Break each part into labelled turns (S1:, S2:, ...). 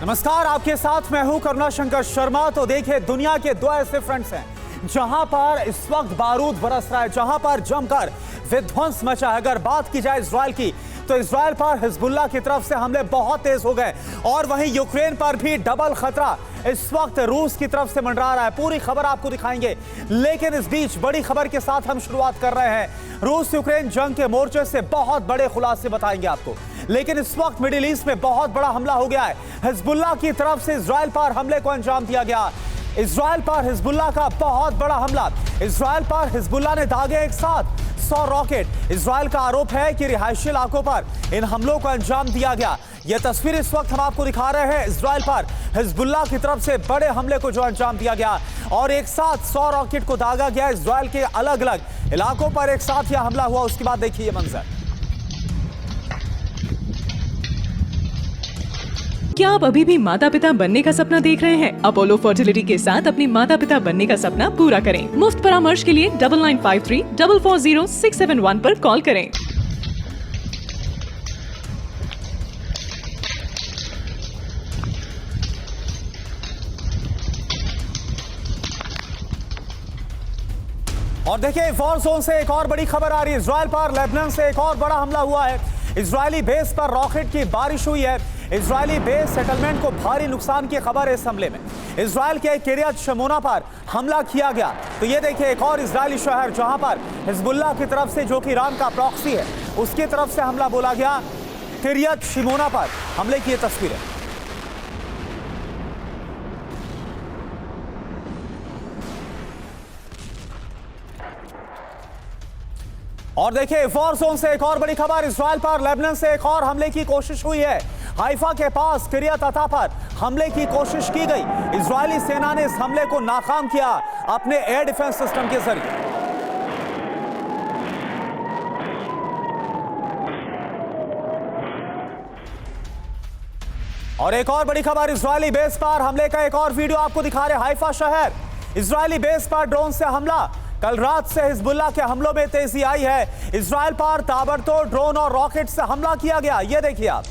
S1: नमस्कार, आपके साथ मैं हूं करुणा शंकर शर्मा। तो देखिए, दुनिया के दो ऐसे फ्रंट्स हैं जहां पर इस वक्त बारूद बरस रहा है, जहां पर जमकर विध्वंस मचा है। अगर बात की जाए इजराइल की, तो इजराइल पर हिजबुल्लाह की तरफ से हमले बहुत तेज हो गए और वहीं यूक्रेन पर भी डबल खतरा इस वक्त रूस की तरफ से मंडरा रहा है। पूरी खबर आपको दिखाएंगे, लेकिन इस बीच बड़ी खबर के साथ हम शुरुआत कर रहे हैं। रूस यूक्रेन जंग के मोर्चे से बहुत बड़े खुलासे बताएंगे आपको, लेकिन इस वक्त मिडिल ईस्ट में बहुत बड़ा हमला हो गया है। हिजबुल्लाह की तरफ से इजराइल पर हमले को अंजाम दिया गया। इजराइल पर हिजबुल्लाह का बहुत बड़ा हमला। इजराइल पर हिजबुल्लाह ने दागे एक साथ 100 रॉकेट। इजराइल का आरोप है कि रिहायशी इलाकों पर इन हमलों को अंजाम दिया गया। यह तस्वीर इस वक्त हम आपको दिखा रहे हैं। इजराइल पर हिजबुल्लाह की तरफ से बड़े हमले को जो अंजाम दिया गया और एक साथ 100 रॉकेट को दागा गया। इजराइल के अलग अलग इलाकों पर एक साथ यह हमला हुआ। उसके बाद देखिए यह मंजर।
S2: क्या आप अभी भी माता पिता बनने का सपना देख रहे हैं? अपोलो फर्टिलिटी के साथ अपने माता पिता बनने का सपना पूरा करें। मुफ्त परामर्श के लिए 9953440671 पर कॉल करें।
S1: और देखिए, वॉर जोन से एक और बड़ी खबर आ रही है। इजराइल पर लेबनान से एक और बड़ा हमला हुआ है। इजरायली बेस पर रॉकेट की बारिश हुई है। इजरायली बेस सेटलमेंट को भारी नुकसान की खबर है। इस हमले में इजराइल के किरियत शमोना पर हमला किया गया। तो ये देखिए, एक और इजरायली शहर जहां पर हिजबुल्लाह की तरफ से, जो कि ईरान का प्रॉक्सी है, उसकी तरफ से हमला बोला गया। किरियत शमोना पर हमले की तस्वीर है। और देखिए, वॉर जोन से एक और बड़ी खबर। इजराइल पर लेबनान से एक और हमले की कोशिश हुई है। हाइफा के पास किरियत अता पर हमले की कोशिश की गई। इजरायली सेना ने इस हमले को नाकाम किया अपने एयर डिफेंस सिस्टम के जरिए। और एक और बड़ी खबर, इजरायली बेस पर हमले का एक और वीडियो आपको दिखा रहे। हाइफा शहर, इजरायली बेस पर ड्रोन से हमला। कल रात से हिजबुल्लाह के हमलों में तेजी आई है। इजराइल पर ताबड़तोड़ ड्रोन और रॉकेट से हमला किया गया। यह देखिए आप।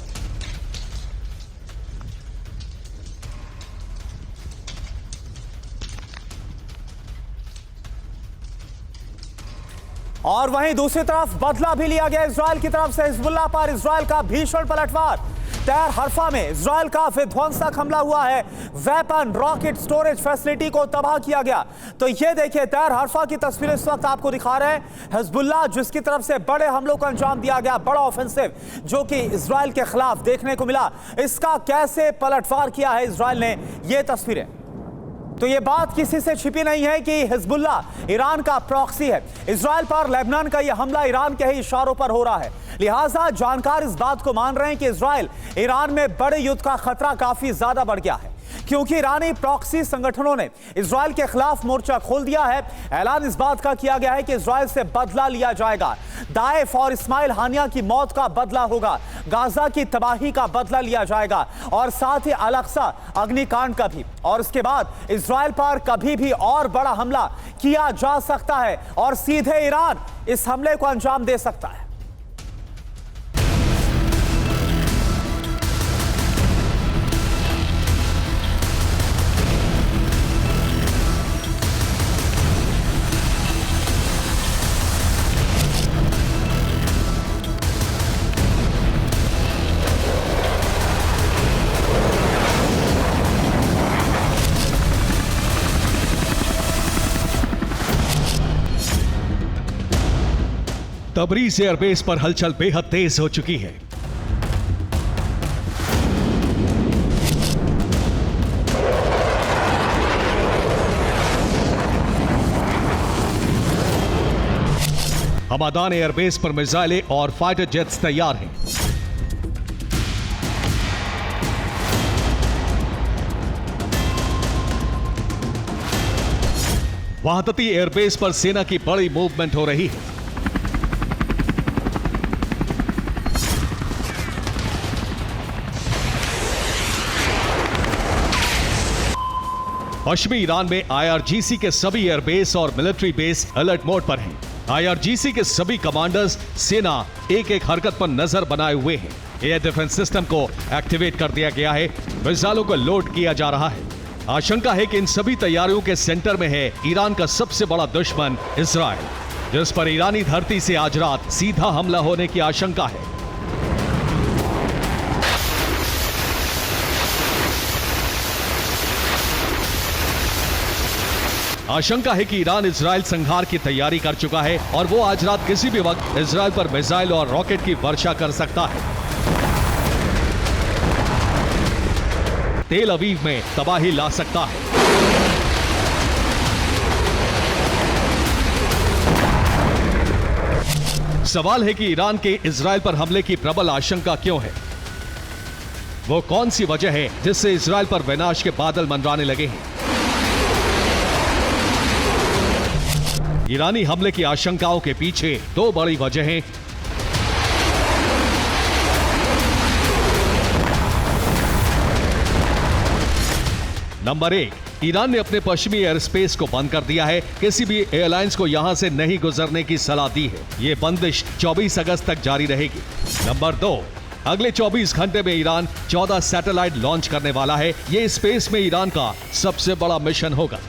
S1: और वहीं दूसरी तरफ बदला भी लिया गया इजराइल की तरफ से। हिजबुल्लाह पर इजराइल का भीषण पलटवार। तैर हरफा में इजराइल का विध्वंसक हमला हुआ है। वेपन रॉकेट स्टोरेज फैसिलिटी को तबाह किया गया। तो ये देखिए, तैर हरफा की तस्वीर इस वक्त आपको दिखा रहे हैं। हिजबुल्लाह जिसकी तरफ से बड़े हमलों को अंजाम दिया गया, बड़ा ऑफेंसिव जो कि इजराइल के खिलाफ देखने को मिला, इसका कैसे पलटवार किया है इजराइल ने, ये तस्वीरें। तो ये बात किसी से छिपी नहीं है कि हिजबुल्लाह ईरान का प्रॉक्सी है। इजराइल पर लेबनान का यह हमला ईरान के ही इशारों पर हो रहा है। लिहाजा जानकार इस बात को मान रहे हैं कि इजराइल ईरान में बड़े युद्ध का खतरा काफी ज्यादा बढ़ गया है, क्योंकि ईरानी प्रॉक्सी संगठनों ने इजराइल के खिलाफ मोर्चा खोल दिया है। ऐलान इस बात का किया गया है कि इजराइल से बदला लिया जाएगा। दाएफ और इस्माइल हानिया की मौत का बदला होगा, गाजा की तबाही का बदला लिया जाएगा और साथ ही अल-अक्सा अग्निकांड का भी। और उसके बाद इजराइल पर कभी भी और बड़ा हमला किया जा सकता है और सीधे ईरान इस हमले को अंजाम दे सकता है।
S3: तबरीज एयरबेस पर हलचल बेहद तेज हो चुकी है। हमादान एयरबेस पर मिसाइलें और फाइटर जेट्स तैयार हैं। वाहदती एयरबेस पर सेना की बड़ी मूवमेंट हो रही है। पश्चिमी ईरान में आईआरजीसी के सभी एयरबेस और मिलिट्री बेस अलर्ट मोड पर हैं। IRGC के सभी कमांडर्स सेना एक एक हरकत पर नजर बनाए हुए हैं। एयर डिफेंस सिस्टम को एक्टिवेट कर दिया गया है, मिसाइलों को लोड किया जा रहा है। आशंका है कि इन सभी तैयारियों के सेंटर में है ईरान का सबसे बड़ा दुश्मन इजराइल, जिस पर ईरानी धरती से आज रात सीधा हमला होने की आशंका है। आशंका है कि ईरान इजराइल संहार की तैयारी कर चुका है और वो आज रात किसी भी वक्त इजराइल पर मिसाइल और रॉकेट की वर्षा कर सकता है। तेल अवीव में तबाही ला सकता है। सवाल है कि ईरान के इजराइल पर हमले की प्रबल आशंका क्यों है? वो कौन सी वजह है जिससे इजराइल पर विनाश के बादल मंडराने लगे हैं? ईरानी हमले की आशंकाओं के पीछे दो बड़ी वजहें। नंबर 1, ईरान ने अपने पश्चिमी एयर स्पेस को बंद कर दिया है। किसी भी एयरलाइंस को यहां से नहीं गुजरने की सलाह दी है। यह बंदिश 24 अगस्त तक जारी रहेगी। नंबर 2, अगले 24 घंटे में ईरान 14 सैटेलाइट लॉन्च करने वाला है। यह स्पेस में ईरान का सबसे बड़ा मिशन होगा।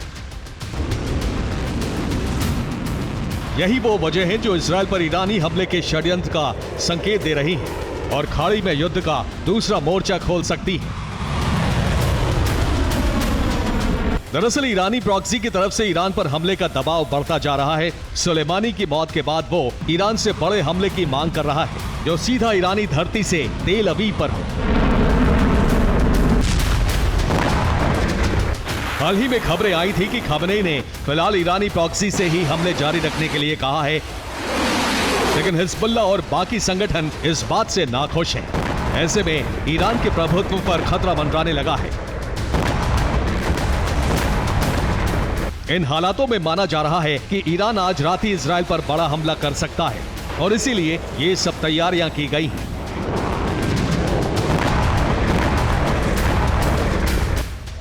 S3: यही वो वजह है जो इजराइल पर ईरानी हमले के षड्यंत्र का संकेत दे रही है और खाड़ी में युद्ध का दूसरा मोर्चा खोल सकती है। दरअसल ईरानी प्रॉक्सी की तरफ से ईरान पर हमले का दबाव बढ़ता जा रहा है। सुलेमानी की मौत के बाद वो ईरान से बड़े हमले की मांग कर रहा है, जो सीधा ईरानी धरती से तेल अवीव पर हो। हाल ही में खबरें आई थी कि खमेनी ने फिलहाल ईरानी प्रॉक्सी से ही हमले जारी रखने के लिए कहा है, लेकिन हिजबुल्लाह और बाकी संगठन इस बात से नाखुश हैं। ऐसे में ईरान के प्रभुत्व पर खतरा मंडराने लगा है। इन हालातों में माना जा रहा है कि ईरान आज रात ही इजराइल पर बड़ा हमला कर सकता है और इसीलिए ये सब तैयारियां की गई हैं।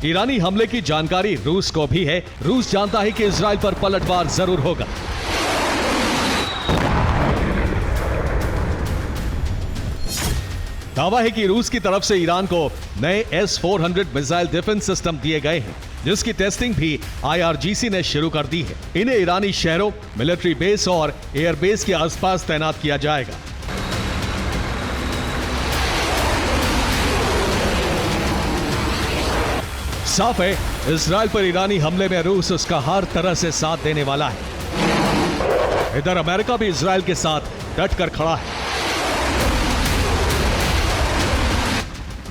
S3: ईरानी हमले की जानकारी रूस को भी है। रूस जानता है कि इजराइल पर पलटवार जरूर होगा। दावा है कि रूस की तरफ से ईरान को नए S-400 मिसाइल डिफेंस सिस्टम दिए गए हैं, जिसकी टेस्टिंग भी IRGC ने शुरू कर दी है। इन्हें ईरानी शहरों, मिलिट्री बेस और एयरबेस के आसपास तैनात किया जाएगा। साफ है, इजराइल पर ईरानी हमले में रूस उसका हर तरह से साथ देने वाला है। इधर अमेरिका भी इजराइल के साथ डटकर खड़ा है।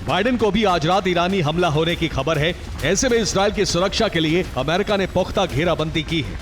S3: बाइडेन को भी आज रात ईरानी हमला होने की खबर है। ऐसे में इजराइल की सुरक्षा के लिए अमेरिका ने पुख्ता घेराबंदी की है।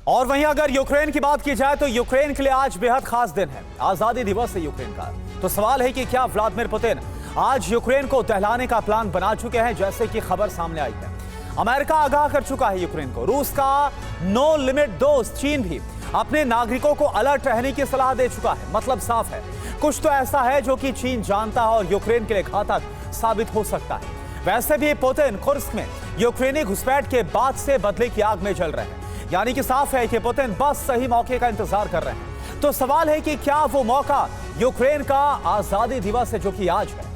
S1: और वहीं अगर यूक्रेन की बात की जाए तो यूक्रेन के लिए आज बेहद खास दिन है, आजादी दिवस है यूक्रेन का। तो सवाल है कि क्या व्लादिमीर पुतिन आज यूक्रेन को दहलाने का प्लान बना चुके हैं, जैसे कि खबर सामने आई है। अमेरिका आगाह कर चुका है यूक्रेन को। रूस का नो लिमिट दोस्त चीन भी अपने नागरिकों को अलर्ट रहने की सलाह दे चुका है। मतलब साफ है, कुछ तो ऐसा है जो कि चीन जानता है और यूक्रेन के लिए घातक साबित हो सकता है। वैसे भी पुतिन कुर्स्क में यूक्रेनी घुसपैठ के बाद से बदले की आग में जल रहे हैं। यानी कि साफ है कि पुतिन बस सही मौके का इंतजार कर रहे हैं। तो सवाल है कि क्या वो मौका यूक्रेन का आजादी दिवस है, जो कि आज है।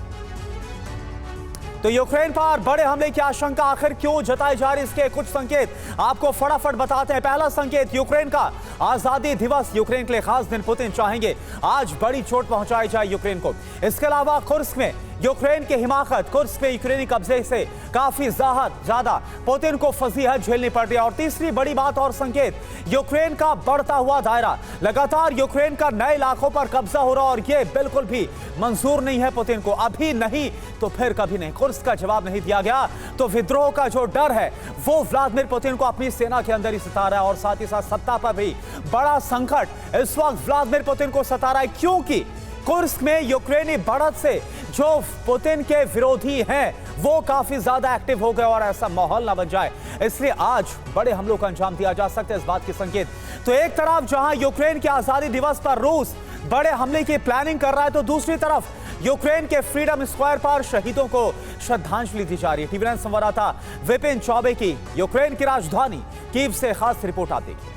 S1: तो यूक्रेन पर बड़े हमले की आशंका आखिर क्यों जताई जा रही है, इसके कुछ संकेत आपको फटाफट बताते हैं। पहला संकेत, यूक्रेन का आजादी दिवस यूक्रेन के लिए खास दिन। पुतिन चाहेंगे आज बड़ी चोट पहुंचाई जाए यूक्रेन को। इसके अलावा कुर्स्क में यूक्रेन के हिमाकत, कुर्स्क में यूक्रेनी कब्जे से काफी ज्यादा पुतिन को फजीहत झेलनी पड़ रही है। और तीसरी बड़ी बात और संकेत, यूक्रेन का बढ़ता हुआ दायरा, लगातार यूक्रेन का नए इलाकों पर कब्जा हो रहा और यह बिल्कुल भी मंजूर नहीं है पुतिन को। अभी नहीं तो फिर कभी नहीं। कुर्स्क का जवाब नहीं दिया गया तो विद्रोह का जो डर है वो व्लादिमीर पुतिन को अपनी सेना के अंदर ही सता रहा है और साथ ही साथ सत्ता पर भी बड़ा संकट इस वक्त व्लादिमीर पुतिन को सता रहा है, क्योंकि कुर्स्क में यूक्रेनी बढ़त से जो पुतिन के विरोधी हैं वो काफी ज्यादा एक्टिव हो गए और ऐसा माहौल ना बन जाए, इसलिए आज बड़े हमलों का अंजाम दिया जा सकता है। इस बात के संकेत तो एक तरफ जहां यूक्रेन के आजादी दिवस पर रूस बड़े हमले की प्लानिंग कर रहा है, तो दूसरी तरफ यूक्रेन के फ्रीडम स्क्वायर पर शहीदों को श्रद्धांजलि दी जा रही है। टीवी9 संवाददाता विपिन चौबे की यूक्रेन की राजधानी कीव से खास रिपोर्ट आप देखिए।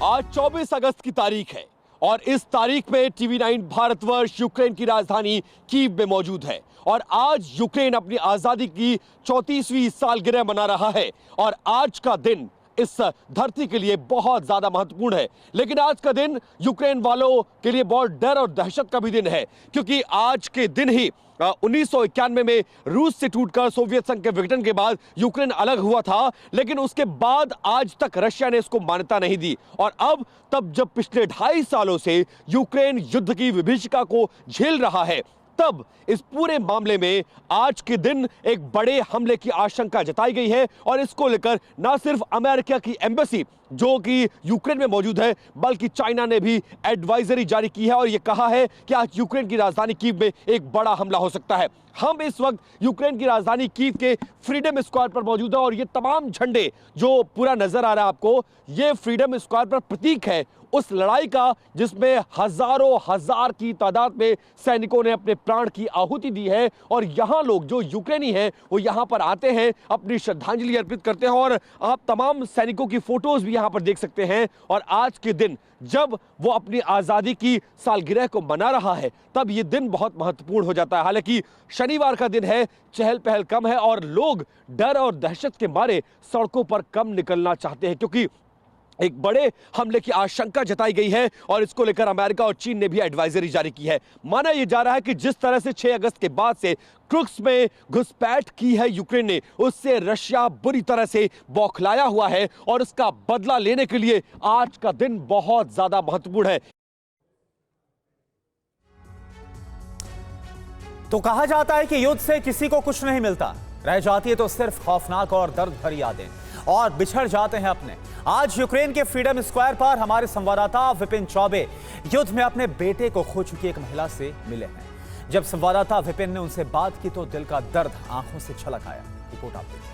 S4: आज 24 अगस्त की तारीख है और इस तारीख में टीवी9 भारतवर्ष यूक्रेन की राजधानी कीव में मौजूद है और आज यूक्रेन अपनी आजादी की 34वीं सालगिरह मना रहा है और आज का दिन इस धरती के लिए बहुत ज्यादा महत्वपूर्ण है। लेकिन आज का दिन यूक्रेन वालों के लिए बहुत डर और दहशत का भी दिन है, क्योंकि आज के दिन ही 1991 में रूस से टूटकर सोवियत संघ के विघटन के बाद यूक्रेन अलग हुआ था, लेकिन उसके बाद आज तक रशिया ने इसको मान्यता नहीं दी। और अब तब जब पिछले 2.5 सालों से यूक्रेन युद्ध की विभीषिका को झेल रहा है, तब इस पूरे मामले में आज के दिन एक बड़े हमले की आशंका जताई गई है और इसको लेकर न सिर्फ अमेरिका की एम्बेसी जो कि यूक्रेन में मौजूद है, बल्कि चाइना ने भी एडवाइजरी जारी की है और यह कहा है कि आज यूक्रेन की राजधानी कीव में एक बड़ा हमला हो सकता है। हम इस वक्त यूक्रेन की राजधानी कीव के फ्रीडम स्क्वायर पर मौजूद है और ये तमाम झंडे जो पूरा नजर आ रहा है आपको, ये फ्रीडम स्क्वायर पर प्रतीक है उस लड़ाई का जिसमें हजारों हजार की तादाद में सैनिकों ने अपने प्राण की आहुति दी है। और यहां लोग जो यूक्रेनी हैं वो यहां पर आते हैं, अपनी श्रद्धांजलि अर्पित करते हैं और आप तमाम सैनिकों की फोटोज भी यहां पर देख सकते हैं। और आज के दिन जब वो अपनी आजादी की सालगिरह को मना रहा है, तब ये दिन बहुत महत्वपूर्ण हो जाता है। हालांकि शनिवार का दिन है, चहल पहल कम है और लोग डर और दहशत के मारे सड़कों पर कम निकलना चाहते हैं, क्योंकि एक बड़े हमले की आशंका जताई गई है और इसको लेकर अमेरिका और चीन ने भी एडवाइजरी जारी की है। माना यह जा रहा है कि जिस तरह से 6 अगस्त के बाद से क्रुक्स में घुसपैठ की है यूक्रेन ने, उससे रशिया बुरी तरह से बौखलाया हुआ है और उसका बदला लेने के लिए आज का दिन बहुत ज्यादा महत्वपूर्ण है।
S1: तो कहा जाता है कि युद्ध से किसी को कुछ नहीं मिलता, रह जाती है तो सिर्फ खौफनाक और दर्द भरी यादें और बिछड़ जाते हैं अपने। आज यूक्रेन के फ्रीडम स्क्वायर पर हमारे संवाददाता विपिन चौबे युद्ध में अपने बेटे को खो चुकी एक महिला से मिले हैं। जब संवाददाता विपिन ने उनसे बात की तो दिल का दर्द आंखों से छलक आया। रिपोर्ट आप देखिए।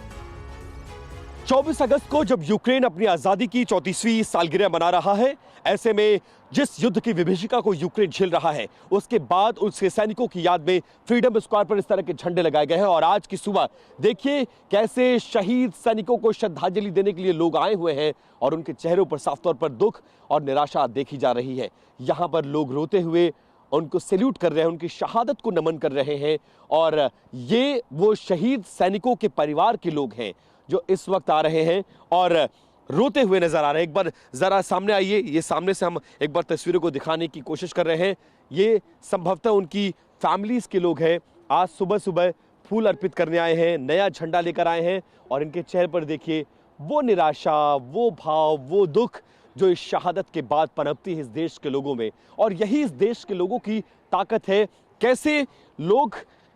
S4: 24 अगस्त को जब यूक्रेन अपनी आजादी की 34वीं सालगिरह मना रहा है, ऐसे में जिस युद्ध की विभीषिका को यूक्रेन झेल रहा है, उसके बाद उसके सैनिकों की याद में फ्रीडम स्क्वायर पर इस तरह के झंडे लगाए गए हैं। और आज की सुबह देखिए कैसे शहीद सैनिकों को श्रद्धांजलि देने के लिए लोग आए हुए हैं और उनके चेहरों पर साफ तौर पर दुख और निराशा देखी जा रही है। यहाँ पर लोग रोते हुए उनको सैल्यूट कर रहे हैं, उनकी शहादत को नमन कर रहे हैं और ये वो शहीद सैनिकों के परिवार के लोग हैं जो इस वक्त आ रहे हैं और रोते हुए नजर आ रहे हैं। एक बार जरा सामने आइए, ये सामने से हम एक बार तस्वीरों को दिखाने की कोशिश कर रहे हैं। ये संभवतः उनकी फैमिलीज के लोग हैं। आज सुबह सुबह फूल अर्पित करने आए हैं, नया झंडा लेकर आए हैं और इनके चेहरे पर देखिए वो निराशा, वो भाव, वो दुख जो इस शहादत के बाद पनपती है इस देश के लोगों में। और यही इस देश के लोगों की ताकत है, कैसे लोग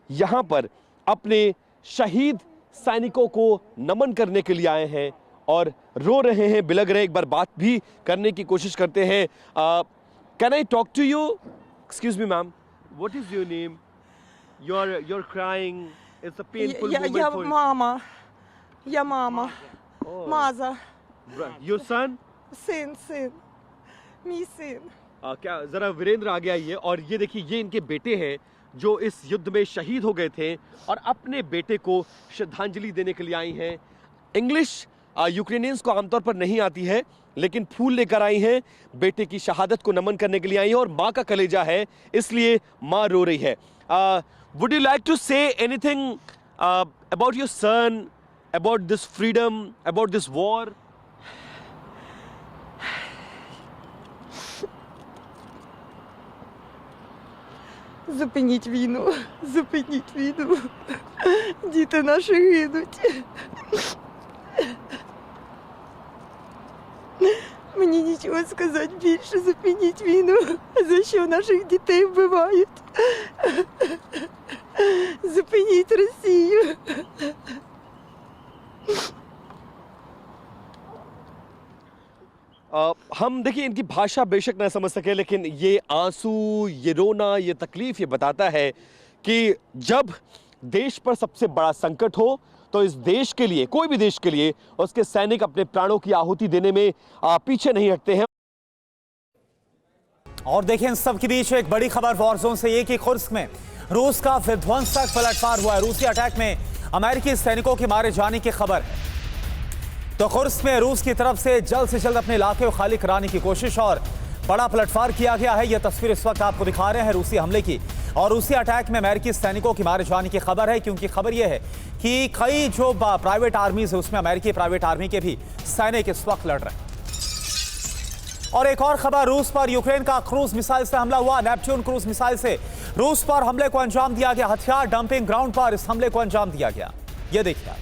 S4: यहाँ पर अपने शहीद सैनिकों को नमन करने के लिए आए हैं और रो रहे हैं, बिलग रहे हैं। एक बार बात भी करने की कोशिश करते हैं। Can I talk to you? Excuse me ma'am, what is your name? You're crying. It's a painful moment
S5: Я
S4: for you.
S5: мама. Я мама.
S4: Oh.
S5: Маза.
S4: Your son?
S5: Сын. Мій син.
S4: क्या जरा वीरेंद्र आगे आइए और ये देखिए ये इनके बेटे हैं जो इस युद्ध में शहीद हो गए थे और अपने बेटे को श्रद्धांजलि देने के लिए आई हैं। इंग्लिश यूक्रेनियंस को आमतौर पर नहीं आती है, लेकिन फूल लेकर आई हैं, बेटे की शहादत को नमन करने के लिए आई हैं और माँ का कलेजा है, इसलिए माँ रो रही है। Would you like to say anything about your son, about this freedom, about this war?
S5: Зупиніть війну. Зупиніть війну. Діти наші гинуть. Мені нічого сказати більше. Зупиніть війну. За що наших дітей вбивають? Зупиніть Росію.
S4: हम देखिए इनकी भाषा बेशक ना समझ सके, लेकिन ये आंसू, ये रोना, ये तकलीफ ये बताता है कि जब देश पर सबसे बड़ा संकट हो तो इस देश के लिए, कोई भी देश के लिए, उसके सैनिक अपने प्राणों की आहुति देने में पीछे नहीं हटते हैं।
S1: और देखें इन सब के बीच एक बड़ी खबर वॉर जोन से ये कि खुर्स्क में रूस का विध्वंसक पलटवार हुआ है। रूसी अटैक में अमेरिकी सैनिकों के मारे जाने की खबर है। तो खुर्स्क में रूस की तरफ से जल्द अपने इलाके को खाली कराने की कोशिश और बड़ा पलटवार किया गया है। यह तस्वीर इस वक्त आपको दिखा रहे हैं रूसी हमले की और रूसी अटैक में अमेरिकी सैनिकों के मारे जाने की खबर है, क्योंकि खबर यह है कि कई जो प्राइवेट आर्मीज है उसमें अमेरिकी प्राइवेट आर्मी के भी सैनिक इस वक्त लड़ रहे हैं। और एक और खबर, रूस पर यूक्रेन का क्रूज मिसाइल से हमला हुआ। नेपच्यून क्रूज मिसाइल से रूस पर हमले को अंजाम दिया गया। हथियार डंपिंग ग्राउंड पर इस हमले को अंजाम दिया गया। यह देखिए आप।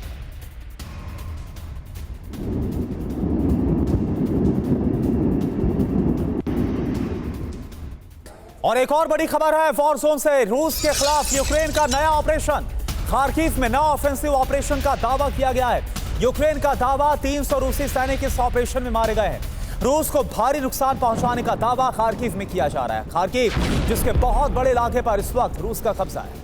S1: और एक और बड़ी खबर है वॉर जोन से, रूस के खिलाफ यूक्रेन का नया ऑपरेशन। खार्किव में नया ऑफेंसिव ऑपरेशन का दावा किया गया है। यूक्रेन का दावा 300 रूसी सैनिक इस ऑपरेशन में मारे गए हैं। रूस को भारी नुकसान पहुंचाने का दावा खार्किव में किया जा रहा है। खार्किव जिसके बहुत बड़े इलाके पर इस वक्त रूस का कब्जा है।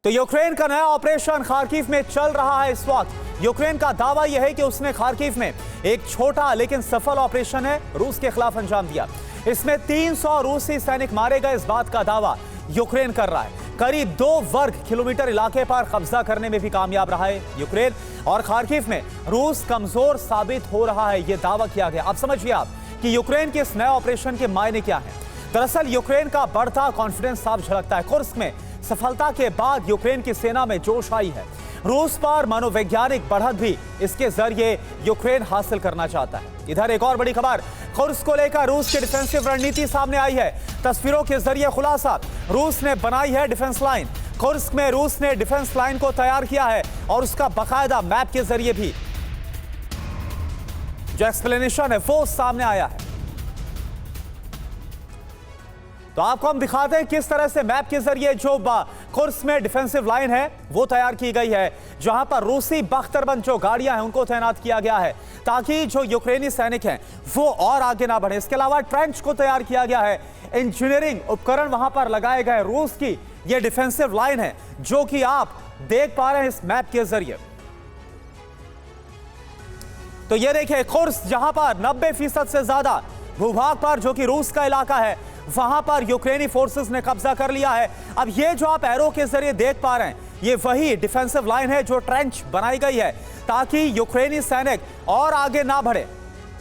S1: तो यूक्रेन का नया ऑपरेशन खार्किव में चल रहा है इस वक्त। यूक्रेन का दावा यह है कि उसने खार्किव में एक छोटा लेकिन सफल ऑपरेशन है रूस के खिलाफ अंजाम दिया। इसमें 300 रूसी सैनिक मारे गए, इस बात का दावा यूक्रेन कर रहा है। करीब 2 वर्ग किलोमीटर इलाके पर कब्जा करने में भी कामयाब रहा है यूक्रेन। और खार्किव में रूस कमजोर साबित हो रहा है, यह दावा किया गया। अब समझिए आप कि यूक्रेन के इस नए ऑपरेशन के मायने क्या है। दरअसल यूक्रेन का बढ़ता कॉन्फिडेंस साफ झलकता है। कुर्स्क में सफलता के बाद यूक्रेन की सेना में जोश आई है। रूस पर मनोवैज्ञानिक बढ़त भी इसके जरिए यूक्रेन हासिल करना चाहता है। इधर एक और बड़ी खबर, कुर्स्क को लेकर रूस की डिफेंसिव रणनीति सामने आई है। तस्वीरों के जरिए खुलासा, रूस ने बनाई है डिफेंस लाइन। कुर्स्क में रूस ने डिफेंस लाइन को तैयार किया है और उसका बाकायदा मैप के जरिए भी जो एक्सप्लेनेशन है वो सामने आया है। तो आपको हम दिखाते हैं किस तरह से मैप के जरिए जो कुर्स्क में डिफेंसिव लाइन है वो तैयार की गई है, जहां पर रूसी बख्तरबंद जो गाड़ियां हैं उनको तैनात किया गया है ताकि जो यूक्रेनी सैनिक हैं वो और आगे ना बढ़े। इसके अलावा ट्रेंच को तैयार किया गया है, इंजीनियरिंग उपकरण वहां पर लगाए गए। रूस की ये डिफेंसिव लाइन है जो कि आप देख पा रहे हैं इस मैप के जरिए। तो ये देखिए कुर्स्क, जहां पर 90% से ज्यादा भूभाग पर जो कि रूस का इलाका है वहां पर यूक्रेनी फोर्सेस ने कब्जा कर लिया है। अब ये जो आप एरो के जरिए देख पा रहे हैं ये वही डिफेंसिव लाइन है जो ट्रेंच बनाई गई है ताकि यूक्रेनी सैनिक और आगे ना बढ़े।